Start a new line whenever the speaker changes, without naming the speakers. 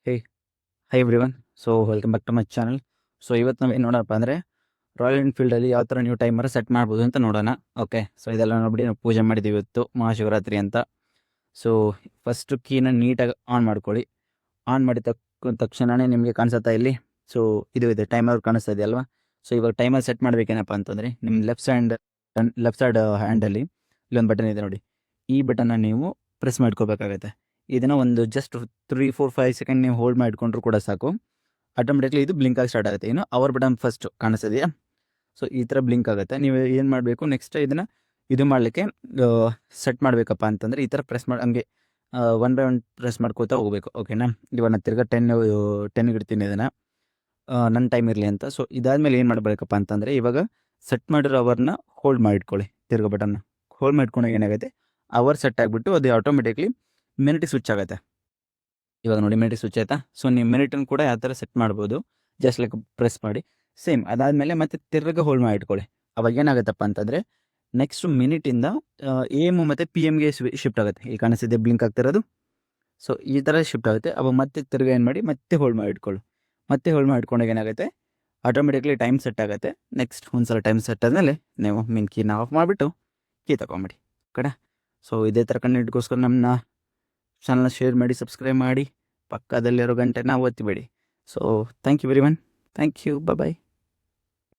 Hey hi everyone. So welcome back to my channel. So ಇವತ್ತು ನಾವು ಏನು ನೋಡೋಣಪ್ಪ ಅಂದರೆ ರಾಯಲ್ ಎನ್ಫೀಲ್ಡಲ್ಲಿ ಯಾವ ಥರ ನೀವು ಟೈಮರ್ ಸೆಟ್ ಮಾಡ್ಬೋದು ಅಂತ ನೋಡೋಣ. ಓಕೆ, ಸೊ ಇದೆಲ್ಲ ನೋಡ್ಬಿಟ್ಟು ನಾವು ಪೂಜೆ ಮಾಡಿದ್ದೀವಿ ಇವತ್ತು ಮಹಾಶಿವರಾತ್ರಿ ಅಂತ. ಸೊ ಫಸ್ಟು ಕೀನ ನೀಟಾಗಿ ಆನ್ ಮಾಡ್ಕೊಳ್ಳಿ. ಆನ್ ಮಾಡಿದ ತಕ್ಷಣವೇ ನಿಮಗೆ ಕಾಣಿಸುತ್ತಾ ಇಲ್ಲಿ. ಸೊ ಇದು ಇದೆ ಟೈಮರ್ ಕಾಣಿಸ್ತಾ ಇದೆ ಅಲ್ವಾ. ಸೊ ಇವಾಗ ಟೈಮರ್ ಸೆಟ್ ಮಾಡಬೇಕೇನಪ್ಪ ಅಂತಂದರೆ ನಿಮ್ಮ ಲೆಫ್ಟ್ ಸೈಡ್ ಹ್ಯಾಂಡಲ್ಲಿ ಇಲ್ಲೊಂದು ಬಟನ್ ಇದೆ ನೋಡಿ. ಈ ಬಟನ್ನ ನೀವು ಪ್ರೆಸ್ ಮಾಡ್ಕೋಬೇಕಾಗತ್ತೆ. ಇದನ್ನು ಒಂದು ಜಸ್ಟ್ 3-4-5 ಸೆಕೆಂಡ್ ನೀವು ಹೋಲ್ಡ್ ಮಾಡಿಕೊಂಡ್ರು ಕೂಡ ಸಾಕು. ಆಟೋಮೆಟಿಕ್ಲಿ ಇದು ಬ್ಲಿಂಕ್ ಆಗಿ ಸ್ಟಾರ್ಟ್ ಆಗುತ್ತೆ. ಇನ್ನು ಅವರ್ ಬಟನ್ ಫಸ್ಟ್ ಕಾಣಿಸ್ತಿದೆಯಾ. ಸೊ ಈ ಥರ ಬ್ಲಿಂಕ್ ಆಗುತ್ತೆ. ನೀವು ಏನು ಮಾಡಬೇಕು ನೆಕ್ಸ್ಟ್ ಇದನ್ನು ಇದು ಮಾಡಲಿಕ್ಕೆ ಸೆಟ್ ಮಾಡಬೇಕಪ್ಪ ಅಂತಂದರೆ ಈ ಥರ ಪ್ರೆಸ್ ಮಾಡಿ ಹಂಗೆ 1 by 1 ಪ್ರೆಸ್ ಮಾಡ್ಕೋತಾ ಹೋಗಬೇಕು. ಓಕೆನಾ. ಇವಾಗ ನಾನು ತಿರ್ಗಾ 10 ಇಡ್ತೀನಿ ಇದನ್ನು ನನ್ನ ಟೈಮ್ ಇರಲಿ ಅಂತ. ಸೊ ಇದಾದಮೇಲೆ ಏನು ಮಾಡಬೇಕಪ್ಪ ಅಂತಂದರೆ ಇವಾಗ ಸೆಟ್ ಮಾಡಿರೋ ಅವರ್ನ ಹೋಲ್ಡ್ ಮಾಡಿಟ್ಕೊಳ್ಳಿ. ತಿರ್ಗಾ ಬಟನ್ನ ಹೋಲ್ಡ್ ಮಾಡ್ಕೊಂಡಾಗ ಏನಾಗುತ್ತೆ, ಅವರ್ ಸೆಟ್ ಆಗಿಬಿಟ್ಟು ಅದು ಆಟೋಮೆಟಿಕ್ಲಿ ಮಿನಿಟಿಗೆ ಸ್ವಿಚ್ ಆಗುತ್ತೆ. ಇವಾಗ ನೋಡಿ ಮಿನಿಟಿಗೆ ಸ್ವಿಚ್ ಆಯಿತಾ. ಸೊ ನೀವು ಮಿನಿಟನ್ನು ಕೂಡ ಯಾವ ಥರ ಸೆಟ್ ಮಾಡ್ಬೋದು, ಜಸ್ಟ್ ಲೈಕ್ ಪ್ರೆಸ್ ಮಾಡಿ ಸೇಮ್. ಅದಾದಮೇಲೆ ಮತ್ತೆ ತಿರ್ಗಾ ಹೋಲ್ಡ್ ಮಾಡಿ ಇಟ್ಕೊಳ್ಳಿ. ಅವಾಗ ಏನಾಗುತ್ತಪ್ಪ ಅಂತಂದರೆ ನೆಕ್ಸ್ಟ್ ಮಿನಿಟಿಂದ AM ಮತ್ತು PM ಶಿಫ್ಟ್ ಆಗುತ್ತೆ. ಇಲ್ಲಿ ಕಾಣಿಸ್ತಿದೆ ಬ್ಲಿಂಕ್ ಆಗ್ತಿರೋದು. ಸೊ ಈ ಥರ ಶಿಫ್ಟ್ ಆಗುತ್ತೆ. ಅವಾಗ ಮತ್ತೆ ತಿರ್ಗಾ ಏನು ಮಾಡಿ ಮತ್ತೆ ಹೋಲ್ಡ್ ಮಾಡಿ ಇಟ್ಕೊಳ್ಳಿ. ಮತ್ತೆ ಹೋಲ್ಡ್ ಮಾಡಿ ಇಟ್ಕೊಂಡಾಗ ಏನಾಗುತ್ತೆ, ಆಟೋಮೆಟಿಕ್ಲಿ ಟೈಮ್ ಸೆಟ್ ಆಗುತ್ತೆ. ನೆಕ್ಸ್ಟ್ ಒಂದು ಸಲ ಟೈಮ್ ಸೆಟ್ ಆದಮೇಲೆ ನೀವು ಕೀನ ಆಫ್ ಮಾಡಿಬಿಟ್ಟು ಕೀ ತೊಗೊಂಬಿಡಿ ಕಡೆ. ಸೊ ಇದೇ ಥರ ಕಂಟೆಂಟ್ಗೋಸ್ಕರ ನಮ್ಮ ಚಾನಲ್ನ ಶೇರ್ ಮಾಡಿ, ಸಬ್ಸ್ಕ್ರೈಬ್ ಮಾಡಿ, ಪಕ್ಕದಲ್ಲಿರೋ ಗಂಟೆನ ಒತ್ತಿಬೇಡಿ. So thank you very much. Thank you. Bye.